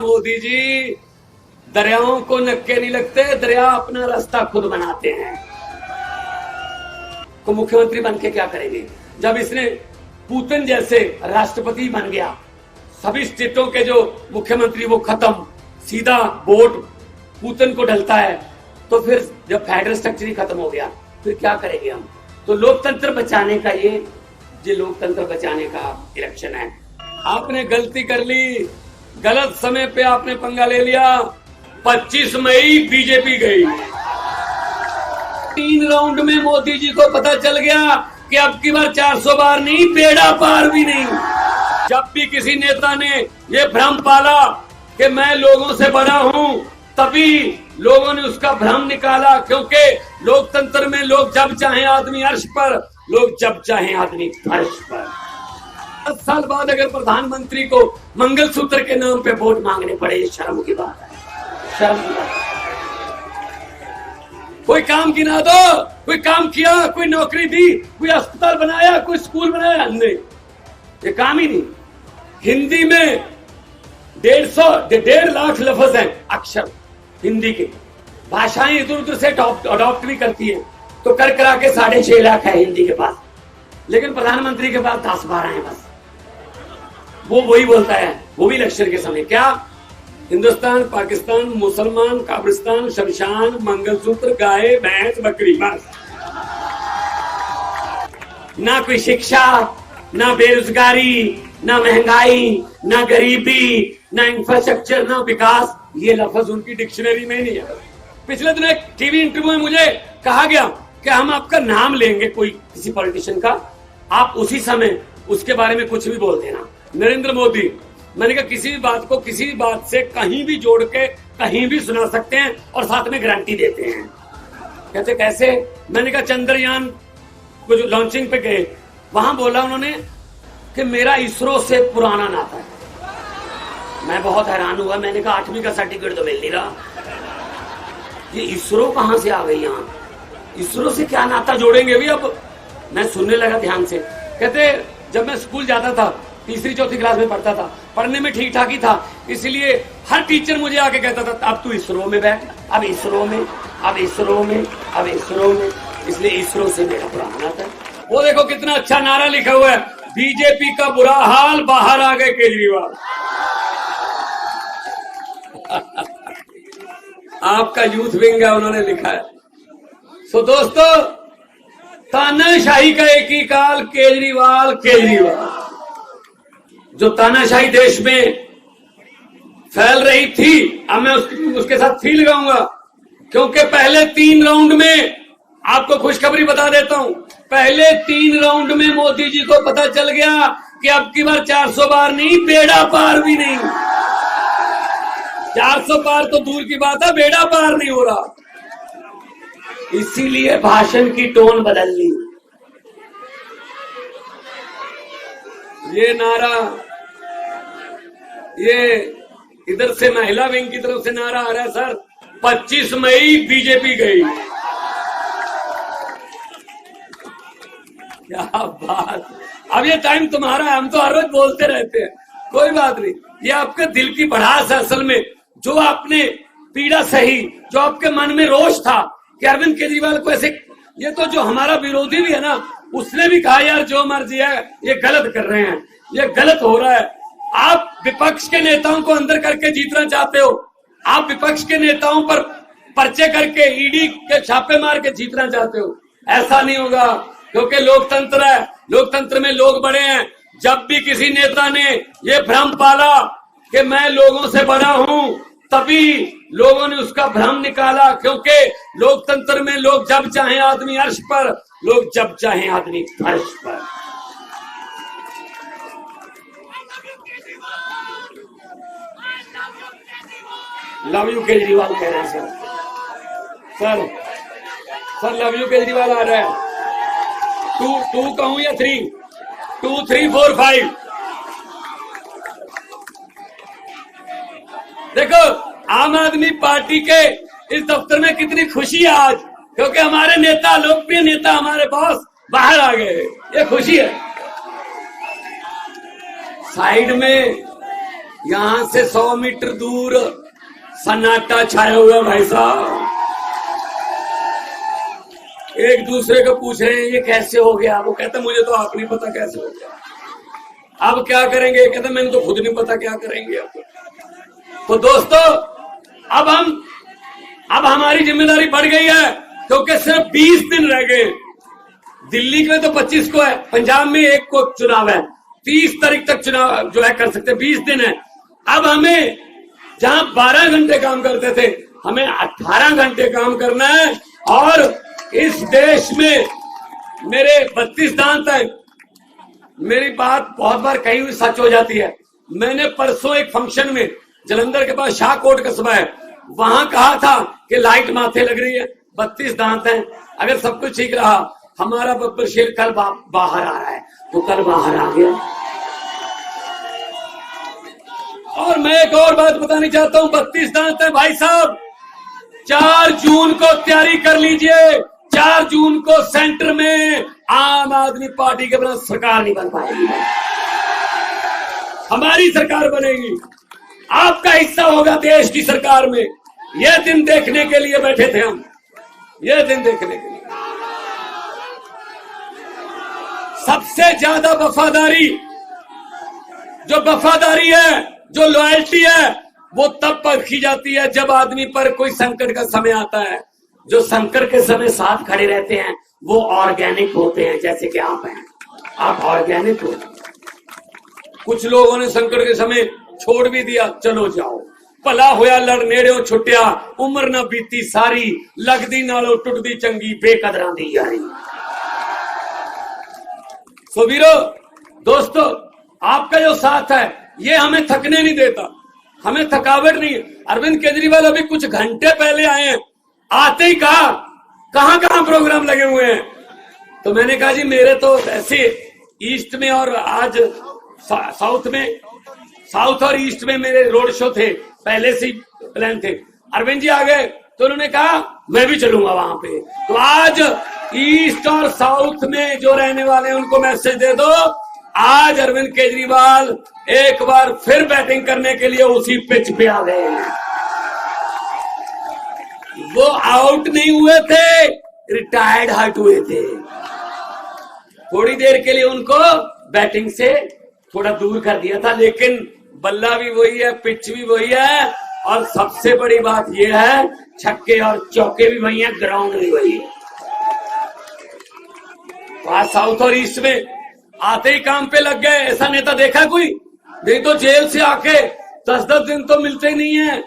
मोदी जी, दरियाओं को नक्के नहीं लगते, दरिया अपना रास्ता खुद बनाते हैं। तो मुख्यमंत्री बन के क्या करेंगे जब इसने पुतिन जैसे राष्ट्रपति बन गया, सभी स्टेटों के जो मुख्यमंत्री वो खत्म, सीधा वोट पुतिन को डलता है। तो फिर जब फेडरल स्ट्रक्चर ही खत्म हो गया, फिर क्या करेंगे हम? तो लोकतंत्र बचाने का ये लोकतंत्र बचाने का इलेक्शन है। आपने गलती कर ली, गलत समय पे आपने पंगा ले लिया। 25 मई बीजेपी गई। 3 राउंड में मोदी जी को पता चल गया कि अब की बार 400 बार नहीं, बेड़ा पार भी नहीं। जब भी किसी नेता ने ये भ्रम पाला कि मैं लोगों से बड़ा हूं, तभी लोगों ने उसका भ्रम निकाला, क्योंकि लोकतंत्र में लोग जब चाहे आदमी अर्श पर, लोग जब चाहे आदमी फर्श पर। 10 साल बाद अगर प्रधानमंत्री को मंगलसूत्र के नाम पे वोट मांगने पड़े, ये शर्म की बात है, शर्म की बात है। कोई काम गिना दो, कोई काम किया, कोई नौकरी दी, कोई अस्पताल बनाया, कोई स्कूल बनाया, नहीं, ये काम ही नहीं। हिंदी में 1.5 लाख लफ्ज हैं, अक्षर हिंदी के। भाषाएं इधर उधर से अडॉप्ट भी करती है, तो कर करा के 6.5 लाख है हिंदी के पास, लेकिन प्रधानमंत्री के पास 10-12 है बस। वो वही बोलता है, वो भी इलेक्शन के समय, क्या हिंदुस्तान, पाकिस्तान, मुसलमान, काब्रिस्तान, शमशान, मंगलसूत्र, गाय, भैंस, बकरी, बस। ना कोई शिक्षा, ना बेरोजगारी, ना महंगाई, ना गरीबी, ना इंफ्रास्ट्रक्चर, ना विकास, ये लफ्ज उनकी डिक्शनरी में नहीं है। पिछले दिन एक टीवी इंटरव्यू में मुझे कहा गया कि हम आपका नाम लेंगे कोई किसी पॉलिटिशियन का, आप उसी समय उसके बारे में कुछ भी बोल देना। नरेंद्र मोदी, मैंने कहा किसी भी बात को किसी भी बात से कहीं भी जोड़ के कहीं भी सुना सकते हैं और साथ में गारंटी देते हैं। कहते कैसे? मैंने कहा चंद्रयान को जो लॉन्चिंग पे गए, वहां बोला उन्होंने कि मेरा इसरो से पुराना नाता है। मैं बहुत हैरान हुआ, मैंने कहा 8वीं का सर्टिफिकेट तो मिल नहीं रहा, ये इसरो कहां से आ गई यहाँ? इसरो से क्या नाता जोड़ेंगे भी अब? मैं सुनने लगा ध्यान से। कहते जब मैं स्कूल जाता था, 3री-4थी क्लास में पढ़ता था, पढ़ने में ठीक ठाक ही था, इसलिए हर टीचर मुझे आके कहता था अब तू इसरो में बैठ, अब इसरो में, अब इसरो में, अब इसरो में, इसलिए इसरो से मेरा पुराना नाता है। वो देखो कितना अच्छा नारा लिखा हुआ है, बीजेपी का बुरा हाल, बाहर आ गए केजरीवाल। आपका यूथ विंग है, उन्होंने लिखा है। सो दोस्तों, तानाशाही का एक ही काल, केजरीवाल केजरीवाल। जो तानाशाही देश में फैल रही थी, अब मैं उसके साथ थी लगाऊंगा, क्योंकि पहले 3 राउंड में, आपको खुशखबरी बता देता हूं, पहले 3 राउंड में मोदी जी को पता चल गया कि अब की बार 400 बार नहीं, बेड़ा पार भी नहीं। 400 पार तो दूर की बात है, बेड़ा पार नहीं हो रहा। इसीलिए भाषण की टोन बदल ली। ये नारा, ये इधर से महिला विंग की तरफ से नारा आ रहा है, सर 25 मई बीजेपी गई। क्या बात! अब ये टाइम तुम्हारा है, हम तो हर रोज बोलते रहते हैं, कोई बात नहीं। ये आपके दिल की भड़ास है असल में, जो आपने पीड़ा सही, जो आपके मन में रोष था कि अरविंद केजरीवाल को ऐसे, ये तो जो हमारा विरोधी भी है ना, उसने भी कहा यार जो मर्जी है, ये गलत कर रहे हैं, ये गलत हो रहा है। आप विपक्ष के नेताओं को अंदर करके जीतना चाहते हो, आप विपक्ष के नेताओं पर पर्चे करके ईडी के छापे मार के जीतना चाहते हो, ऐसा नहीं होगा, क्योंकि लोकतंत्र है, लोकतंत्र में लोग बड़े हैं। जब भी किसी नेता ने ये भ्रम पाला कि मैं लोगों से बड़ा हूं, तभी लोगों ने उसका भ्रम निकाला, क्योंकि लोकतंत्र में लोग जब चाहे आदमी अर्श पर, लोग जब चाहे आदमी फर्श पर। लव यू केजरीवाल कह रहे हैं सर लव यू केजरीवाल आ रहा है। 2 कहूं या 3? 2, 3, 4, 5। देखो आम आदमी पार्टी के इस दफ्तर में कितनी खुशी है आज, क्योंकि हमारे नेता, लोकप्रिय नेता, हमारे बॉस बाहर आ गए, ये खुशी है। साइड में यहां से 100 मीटर दूर सन्नाटा छाया हुआ है भाई साहब। एक दूसरे को पूछ रहे हैं ये कैसे हो गया। वो कहता मुझे तो आप नहीं पता कैसे हो गया। अब क्या करेंगे? कहते मैंने तो खुद नहीं पता क्या करेंगे अब। तो दोस्तों अब हमारी जिम्मेदारी बढ़ गई है, क्योंकि सिर्फ 20 दिन रह गए। दिल्ली के तो 25 को है, पंजाब में 1 को चुनाव है, 30 तारीख तक चुनाव जो है कर सकते, 20 दिन है। अब हमें जहां 12 घंटे काम करते थे, हमें 18 घंटे काम करना है। और इस देश में मेरे 32 दांत है। मेरी बात बहुत बार कही हुई सच हो जाती है। मैंने परसों एक फंक्शन में, जलंधर के पास शाहकोट कस्बा है, वहां कहा था कि लाइट माथे लग रही है, 32 दांत हैं, अगर सब कुछ ठीक रहा हमारा बब्बर शेर कल बाहर आ रहा है, तो कल बाहर आ गया। और मैं एक और बात बतानी चाहता हूं, 32 दांत है भाई साहब। 4 जून को तैयारी कर लीजिए। 4 जून को सेंटर में आम आदमी पार्टी के बिना सरकार नहीं बन पाएगी, हमारी सरकार बनेगी। आपका हिस्सा होगा देश की सरकार में। यह दिन देखने के लिए बैठे थे हम, यह दिन देखने के लिए। सबसे ज्यादा वफादारी है, जो लॉयल्टी है, वो तब परखी जाती है जब आदमी पर कोई संकट का समय आता है। जो संकट के समय साथ खड़े रहते हैं वो ऑर्गेनिक होते हैं, जैसे कि आप हैं, आप ऑर्गेनिक हो। कुछ लोगों ने संकट के समय छोड़ भी दिया, चलो जाओ भला होया लड़ नेड़े छुट्टिया, उम्र ना बीती सारी, लगदी नालों टुटदी चंगी, बेकदरां दी यारी। सो वीरो दोस्तों, आपका जो साथ है ये हमें थकने नहीं देता, हमें थकावट नहीं है। अरविंद केजरीवाल अभी कुछ घंटे पहले आए हैं, आते ही कहा कहां प्रोग्राम लगे हुए हैं। तो मैंने कहा जी मेरे तो ऐसे ईस्ट में और आज साउथ और ईस्ट में मेरे रोड शो थे, पहले से प्लान थे। अरविंद जी आ गए तो उन्होंने कहा मैं भी चलूंगा वहां पे। तो आज ईस्ट और साउथ में जो रहने वाले हैं उनको मैसेज दे दो, आज अरविंद केजरीवाल एक बार फिर बैटिंग करने के लिए उसी पिच पे आ गए हैं। वो आउट नहीं हुए थे, रिटायर्ड हट हुए थे। थोड़ी देर के लिए उनको बैटिंग से थोड़ा दूर कर दिया था, लेकिन बल्ला भी वही है, पिच भी वही है, और सबसे बड़ी बात यह है छक्के और चौके भी वही है, ग्राउंड भी वही है। आज साउथ और ईस्ट में आते ही काम पे लग गए। ऐसा नेता देखा कोई? नहीं तो जेल से आके 10-10 दिन तो मिलते ही नहीं है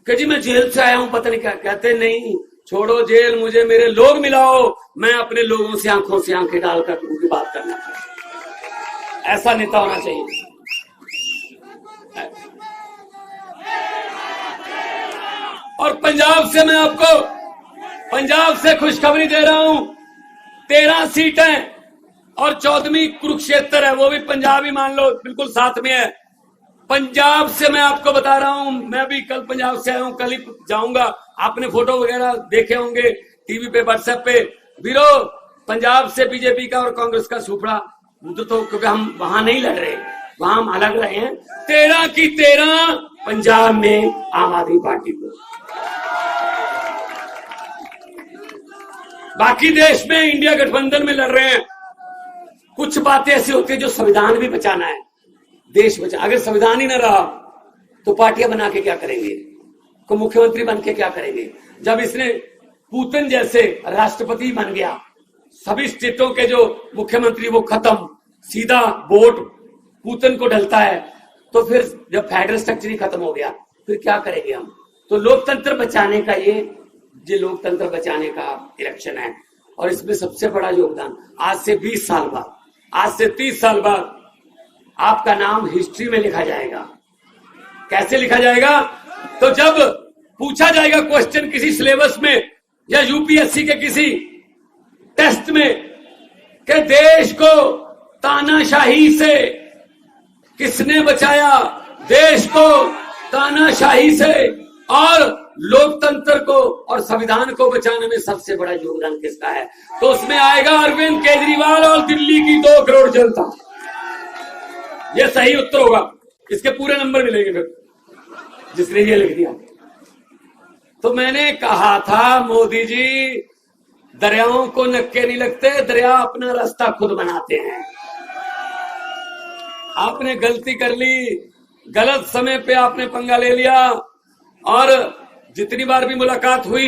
कि जी मैं जेल से आया हूं, पता नहीं क्या कहते। नहीं, छोड़ो जेल, मुझे मेरे लोग मिलाओ, मैं अपने लोगों से आंखों से आंखें डालकर उनकी बात करना चाहिए। ऐसा नेता होना चाहिए। और पंजाब से खुशखबरी दे रहा हूं, 13 सीटें और 14वीं कुरुक्षेत्र है, वो भी पंजाब ही मान लो, बिल्कुल साथ में है। पंजाब से मैं आपको बता रहा हूं, मैं भी कल पंजाब से आया हूं, कल ही जाऊंगा। आपने फोटो वगैरह देखे होंगे टीवी पे, व्हाट्सएप पे। वीरो पंजाब से बीजेपी का और कांग्रेस का सुपड़ा तो क्योंकि हम वहां नहीं लड़ रहे, वहां हम अलग रहे हैं। 13 की 13 पंजाब में आम आदमी पार्टी को। बाकी देश में इंडिया गठबंधन में लड़ रहे हैं। कुछ बातें ऐसी होती है जो संविधान भी बचाना है, देश बचा। अगर संविधान ही ना रहा तो पार्टियां बना के क्या करेंगे, को मुख्यमंत्री बन के क्या करेंगे। जब इसने पुतिन जैसे राष्ट्रपति बन गया, सभी स्टेटों के जो मुख्यमंत्री वो खत्म, सीधा वोट पुतिन को डलता है, तो फिर जब फेडरल स्ट्रक्चर ही खत्म हो गया फिर क्या करेंगे हम। तो लोकतंत्र बचाने का ये लोकतंत्र बचाने का इलेक्शन है। और इसमें सबसे बड़ा योगदान आज से 20 साल बाद, आज से 30 साल बाद आपका नाम हिस्ट्री में लिखा जाएगा। कैसे लिखा जाएगा? तो जब पूछा जाएगा क्वेश्चन किसी सिलेबस में या यूपीएससी के किसी टेस्ट में कि देश को तानाशाही से किसने बचाया, देश को तानाशाही से और लोकतंत्र को और संविधान को बचाने में सबसे बड़ा योगदान किसका है, तो उसमें आएगा अरविंद केजरीवाल और दिल्ली की 2 करोड़ जनता। यह सही उत्तर होगा। इसके पूरे नंबर मिलेंगे फिर जिसने ये लिख दिया। तो मैंने कहा था मोदी जी, दरियाओं को नक्के नहीं लगते, दरिया अपना रास्ता खुद बनाते हैं। आपने गलती कर ली, गलत समय पे आपने पंगा ले लिया। और जितनी बार भी मुलाकात हुई,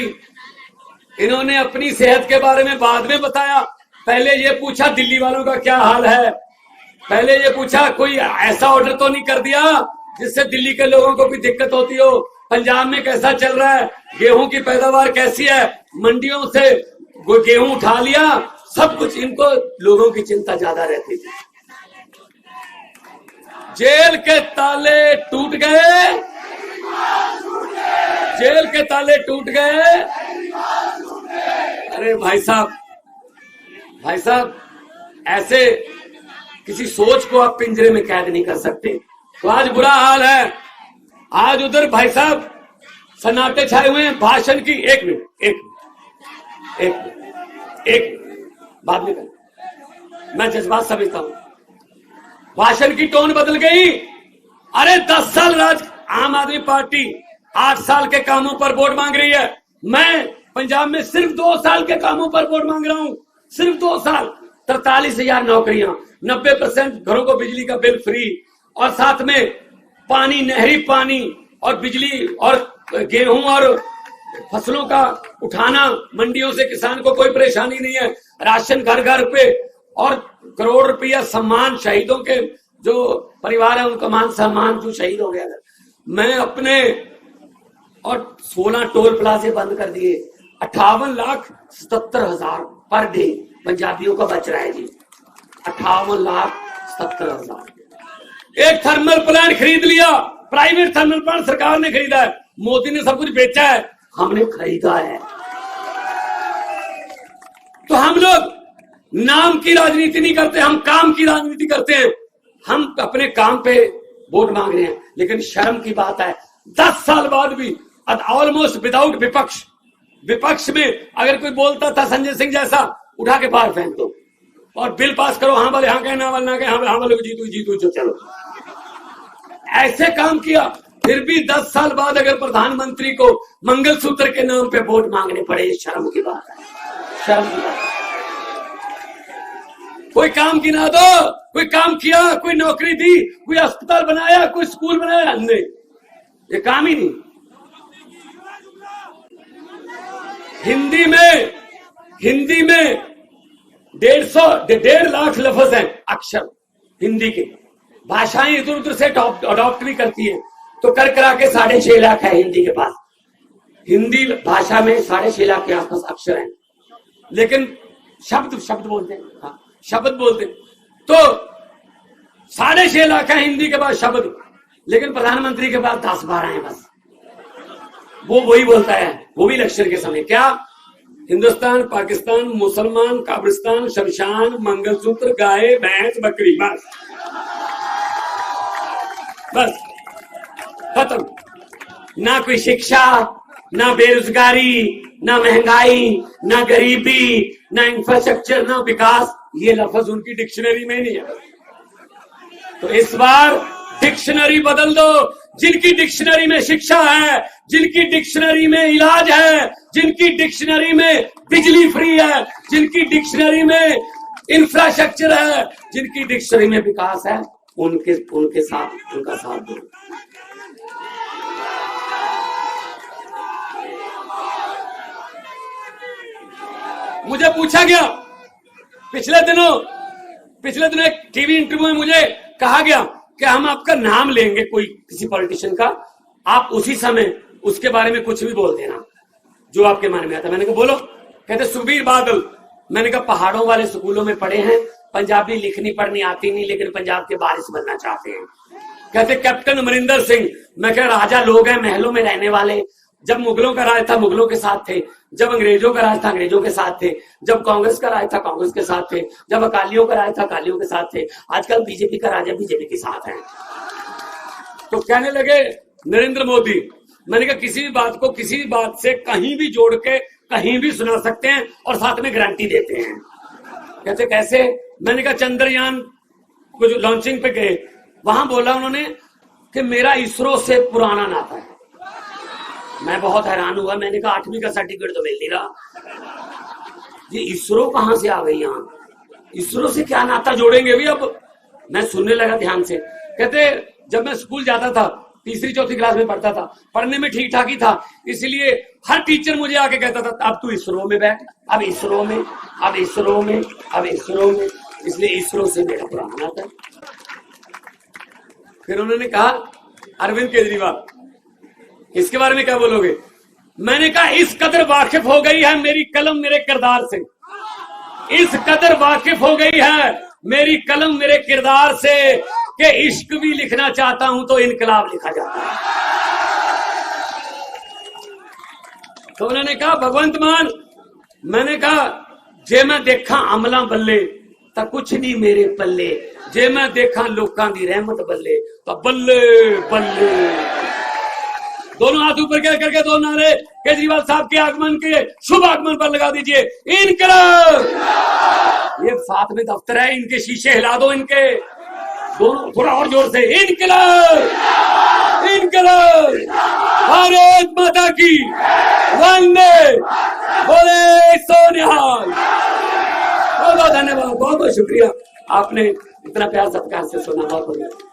इन्होंने अपनी सेहत के बारे में बाद में बताया। पहले ये पूछा दिल्ली वालों का क्या हाल है, पहले ये पूछा कोई ऐसा ऑर्डर तो नहीं कर दिया जिससे दिल्ली के लोगों को भी दिक्कत होती हो, पंजाब में कैसा चल रहा है, गेहूं की पैदावार कैसी है, मंडियों से गेहूं उठा लिया, सब कुछ। इनको लोगों की चिंता ज्यादा रहती थी। जेल के ताले टूट गए, जेल के ताले टूट गए। अरे भाई साहब, भाई साहब, ऐसे किसी सोच को आप पिंजरे में कैद नहीं कर सकते। तो आज बुरा हाल है। आज उधर भाई साहब सन्नाटे छाए हुए हैं भाषण की। एक मिनट बाद में कर, मैं जज्बात समझता हूं। भाषण की टोन बदल गई। अरे 10 साल आम आदमी पार्टी 8 साल के कामों पर वोट मांग रही है। मैं पंजाब में सिर्फ 2 साल के कामों पर वोट मांग रहा हूं, सिर्फ 2 साल। 43,000 नौकरियां, 90% घरों को बिजली का बिल फ्री, और साथ में पानी, नहरी पानी और बिजली और गेहूं और फसलों का उठाना, मंडियों से किसान को कोई परेशानी नहीं है, राशन घर घर पे, और करोड़ रुपया सम्मान शहीदों के जो परिवार है उनका मान सम्मान जो शहीद हो गया। मैं अपने और 16 टोल प्लाजे बंद कर दिए। 58,77,000 पर डे पंजाबियों का बच रहा है जी। 58,77,000। एक थर्मल प्लांट खरीद लिया, प्राइवेट थर्मल प्लांट सरकार ने खरीदा है। मोदी ने सब कुछ बेचा है, हमने खरीदा है। तो हम लोग नाम की राजनीति नहीं करते, हम काम की राजनीति करते हैं। हम अपने काम पे वोट मांग रहे हैं, लेकिन शर्म की बात है 10 साल बाद भी ऑलमोस्ट विदाउट विपक्ष, विपक्ष में अगर कोई बोलता था संजय सिंह जैसा, उठा के बाहर फेंक दो और बिल पास करो। हाँ वाले हाँ कहे, ना वाले ना कहे, हाँ वाले को जीतू जो चलो, ऐसे काम किया। फिर भी 10 साल बाद अगर प्रधानमंत्री को मंगलसूत्र के नाम पे वोट मांगने पड़े, शर्म की बात है, शर्म की बात है। कोई काम गिना दो, कोई काम किया, कोई नौकरी दी, कोई अस्पताल बनाया, कोई स्कूल बनाया, नहीं, ये काम ही नहीं। हिंदी में 1.5 लाख लफ्ज हैं, अक्षर हिंदी के। भाषाएं इधर उधर से अडॉप्ट भी करती हैं, तो कर करा के 6.5 लाख है हिंदी के पास। हिंदी भाषा में 6.5 लाख के आसपास अक्षर हैं, लेकिन शब्द बोलते हैं, हाँ, शब्द बोलते। तो 6.5 लाख है हिंदी के पास शब्द, लेकिन प्रधानमंत्री के पास 10-12 है बस। वो वही बोलता है, वो भी इलेक्शन के समय, क्या हिंदुस्तान, पाकिस्तान, मुसलमान, काब्रिस्तान, शमशान, मंगलसूत्र, गाय, भैंस, बकरी, बस बस खत्म। ना कोई शिक्षा, ना बेरोजगारी, ना महंगाई, ना गरीबी, ना इंफ्रास्ट्रक्चर, ना विकास, ये लफ्ज उनकी डिक्शनरी में नहीं है। तो इस बार डिक्शनरी बदल दो। जिनकी डिक्शनरी में शिक्षा है, जिनकी डिक्शनरी में इलाज है, जिनकी डिक्शनरी में बिजली फ्री है, जिनकी डिक्शनरी में इंफ्रास्ट्रक्चर है, जिनकी डिक्शनरी में विकास है, उनके साथ उनका साथ दो। मुझे पूछा गया पिछले दिनों एक टीवी इंटरव्यू में मुझे कहा गया कि हम आपका नाम लेंगे कोई किसी पॉलिटिशियन का, आप उसी समय उसके बारे में कुछ भी बोल देना जो आपके मन में आता। मैंने कहा बोलो। कहते सुखबीर बादल। मैंने कहा पहाड़ों वाले स्कूलों में पढ़े हैं, पंजाबी लिखनी पढ़नी आती नहीं, लेकिन पंजाब के बारिश बनना चाहते हैं। कहते कैप्टन अमरिंदर सिंह। मैं कह राजा लोग हैं, महलों में रहने वाले। जब मुगलों का राज था मुगलों के साथ थे, जब अंग्रेजों का राज था अंग्रेजों के साथ थे, जब कांग्रेस का राज था कांग्रेस के साथ थे, जब अकालियों का राज था अकालियों के साथ थे, आजकल बीजेपी का राज है बीजेपी के साथ है। तो कहने लगे नरेंद्र मोदी। मैंने कहा किसी भी बात को किसी बात से कहीं भी जोड़ के कहीं भी सुना सकते हैं और साथ में गारंटी देते हैं। कहते कैसे? मैंने कहा चंद्रयान को जो लॉन्चिंग पे गए, वहां बोला उन्होंने कि मेरा इसरो से पुराना नाता है। मैं बहुत हैरान हुआ, मैंने कहा 8वीं का सर्टिफिकेट तो मिल नहीं रहा, ये इसरो कहां से आ गई यहाँ, इसरो से क्या नाता जोड़ेंगे अभी। अब मैं सुनने लगा ध्यान से, कहते जब मैं स्कूल जाता था, तीसरी चौथी क्लास में पढ़ता था, पढ़ने में ठीक ठाक ही था, इसलिए हर टीचर मुझे आके कहता था अब तू इसरो में बैठ, अब इसरो में, अब इसरो में, अब इसरो में, इसलिए इसरो से मेरा पुराना नाता है। फिर उन्होंने कहा अरविंद केजरीवाल इसके बारे में क्या बोलोगे। मैंने कहा इस कदर वाकिफ हो गई है मेरी कलम मेरे किरदार से, इस कदर वाकिफ हो गई है मेरी कलम मेरे किरदार से कि इश्क भी लिखना चाहता हूं तो इनकलाब लिखा जाता है। तो उन्होंने कहा भगवंत मान, मैंने कहा जे मैं देखा अमला बल्ले तो कुछ नहीं मेरे पल्ले, जे मैं देखा लोकां दी रहमत बल्ले तो बल्ले बल्ले। दोनों हाथ ऊपर करके दो नारे केजरीवाल साहब के आगमन के शुभ आगमन पर लगा दीजिए, इनकलाब। ये साथ में दफ्तर है, इनके शीशे हिला दो, इनके दोनों थोड़ा और जोर से, इनकलाब इनकलाब, भारत माता की वंदे, बोले सोनिहाल। बहुत बहुत धन्यवाद, बहुत बहुत शुक्रिया, आपने इतना प्यार सत्कार से सुना, बहुत बहुत।